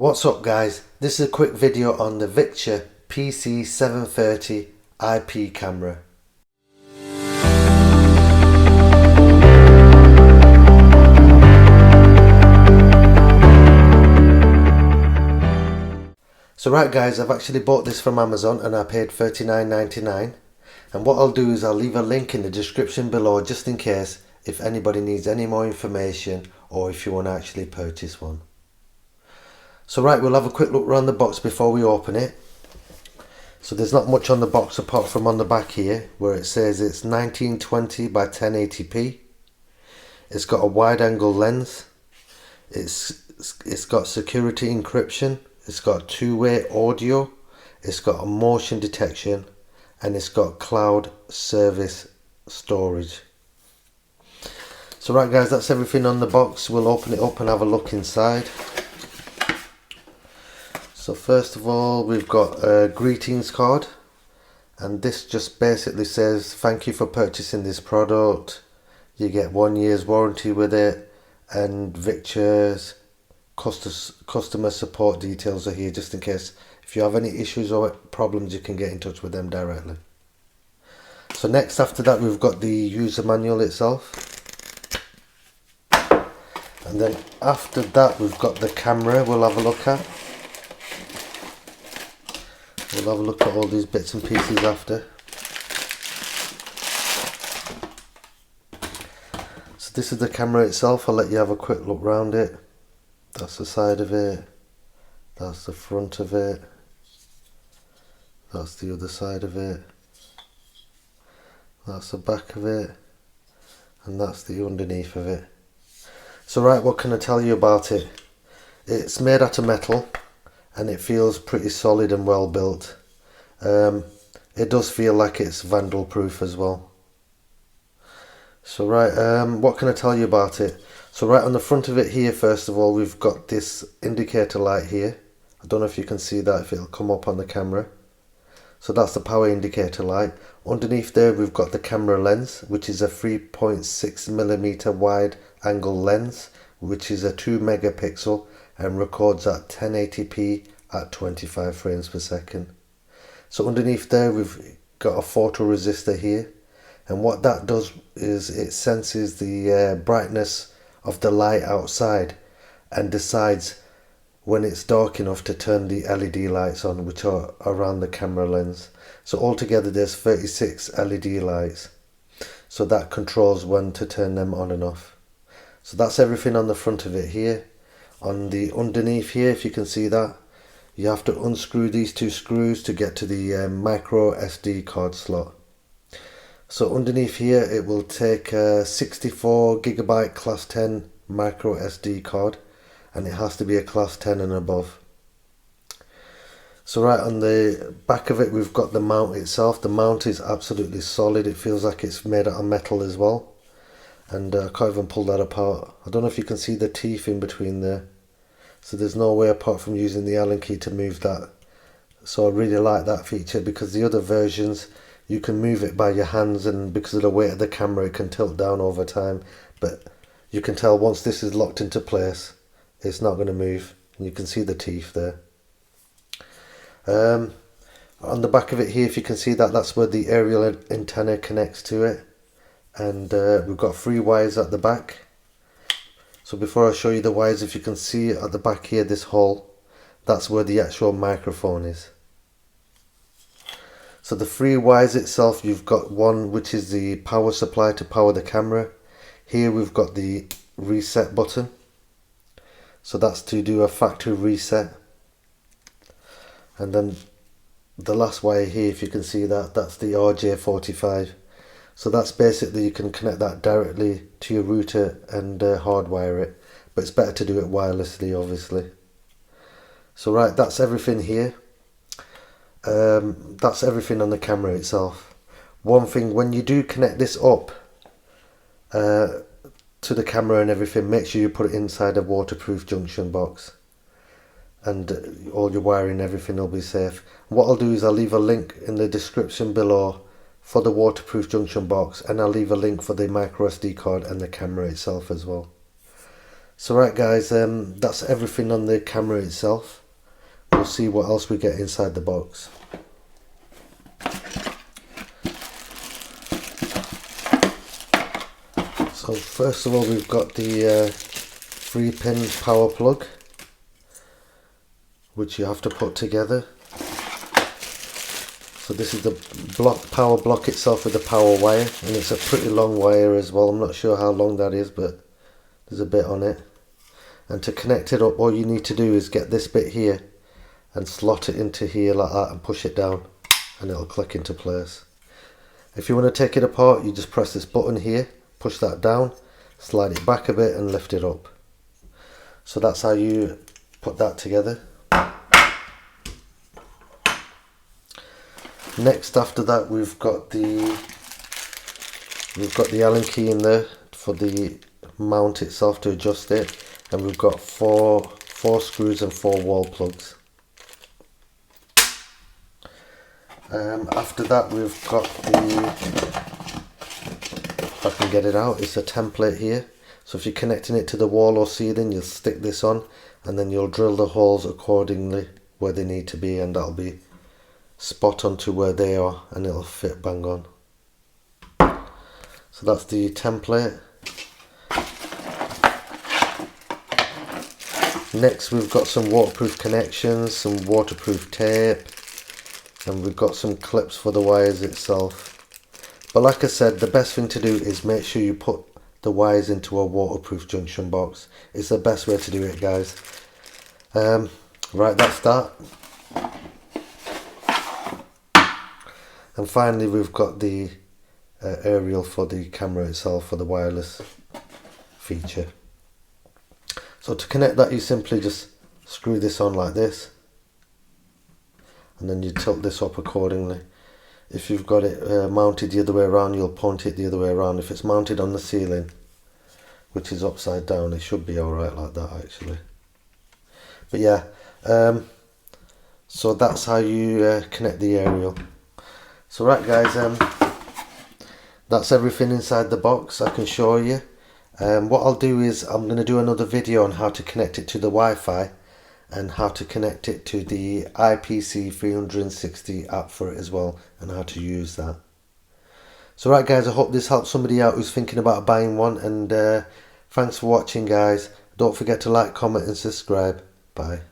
What's up guys, this is a quick video on the Victure PC730 IP camera. So right guys, I've actually bought this from Amazon and I paid $39.99, and what I'll do is I'll leave a link in the description below just in case if anybody needs any more information or if you want to actually purchase one. So right, we'll have a quick look around the box before we open it. So there's not much on the box apart from on the back here where it says it's 1920 by 1080p. It's got a wide angle lens. It's got security encryption. It's got two-way audio. It's got a motion detection, and it's got cloud service storage. So right guys, that's everything on the box. We'll open it up and have a look inside. So first of all, we've got a greetings card, and this just basically says thank you for purchasing this product. You get 1 year's warranty with it, and Victure's customer support details are here just in case if you have any issues or problems you can get in touch with them directly. So next after that we've got the user manual itself, and then after that we've got the camera we'll have a look at. We'll have a look at all these bits and pieces after. So this is the camera itself. I'll let you have a quick look round it. That's the side of it. That's the front of it. That's the other side of it. That's the back of it. And that's the underneath of it. So right, what can I tell you about it? It's made out of metal, and it feels pretty solid and well built. It does feel like it's vandal proof as well. So right, what can I tell you about it? So right on the front of it here, first of all, we've got this indicator light here. I don't know if you can see that, if it'll come up on the camera. So that's the power indicator light. Underneath there we've got the camera lens, which is a 3.6mm wide angle lens, which is a 2 megapixel and records at 1080p at 25 frames per second. So underneath there we've got a photoresistor here, and what that does is it senses the brightness of the light outside and decides when it's dark enough to turn the LED lights on, which are around the camera lens. So altogether there's 36 LED lights, so that controls when to turn them on and off. So that's everything on the front of it here. On the underneath here, if you can see that, you have to unscrew these two screws to get to the micro SD card slot. So underneath here it will take a 64GB class 10 micro SD card, and it has to be a class 10 and above. So right on the back of it we've got the mount itself. The mount is absolutely solid. It feels like it's made out of metal as well. And I can't even pull that apart. I don't know if you can see the teeth in between there. So there's no way apart from using the Allen key to move that. So I really like that feature, because the other versions you can move it by your hands, and because of the weight of the camera it can tilt down over time. But you can tell once this is locked into place it's not going to move, and you can see the teeth there. On the back of it here, if you can see that, that's where the aerial antenna connects to it. And we've got 3 wires at the back. So before I show you the wires, if you can see at the back here, this hole, that's where the actual microphone is. So the 3 wires itself, you've got one which is the power supply to power the camera. Here we've got the reset button, so that's to do a factory reset. And then the last wire here, if you can see that, that's the RJ45. So that's basically, you can connect that directly to your router and hardwire it, but it's better to do it wirelessly obviously. So right, that's everything here. That's everything on the camera itself. One thing, when you do connect this up to the camera and everything, make sure you put it inside a waterproof junction box, and all your wiring and everything will be safe. What I'll do is I'll leave a link in the description below for the waterproof junction box, and I'll leave a link for the micro SD card and the camera itself as well. So right guys, that's everything on the camera itself. We'll see what else we get inside the box. So first of all, we've got the 3-pin power plug, which you have to put together. So this is the power block itself with the power wire, and it's a pretty long wire as well. I'm not sure how long that is, but there's a bit on it. And to connect it up, all you need to do is get this bit here and slot it into here like that and push it down, and it'll click into place. If you want to take it apart, you just press this button here, push that down, slide it back a bit and lift it up. So that's how you put that together. Next, after that, we've got the Allen key in there for the mount itself to adjust it, and we've got four screws and 4 wall plugs. After that, we've got if I can get it out, it's a template here. So if you're connecting it to the wall or ceiling, you'll stick this on, and then you'll drill the holes accordingly where they need to be, and that'll be spot on to where they are, and it'll fit bang on. So that's the template. Next, we've got some waterproof connections, some waterproof tape, and we've got some clips for the wires itself. But like I said, the best thing to do is make sure you put the wires into a waterproof junction box. It's the best way to do it, guys. Right, that's that. And finally, we've got the aerial for the camera itself, for the wireless feature. So to connect that, you simply just screw this on like this, and then you tilt this up accordingly. If you've got it mounted the other way around, you'll point it the other way around. If it's mounted on the ceiling, which is upside down, it should be alright like that actually. But yeah, so that's how you connect the aerial. So right guys, that's everything inside the box I can show you. What I'll do is I'm going to do another video on how to connect it to the Wi-Fi and how to connect it to the IPC360 app for it as well, and how to use that. So right guys, I hope this helps somebody out who's thinking about buying one, and thanks for watching guys. Don't forget to like, comment and subscribe. Bye.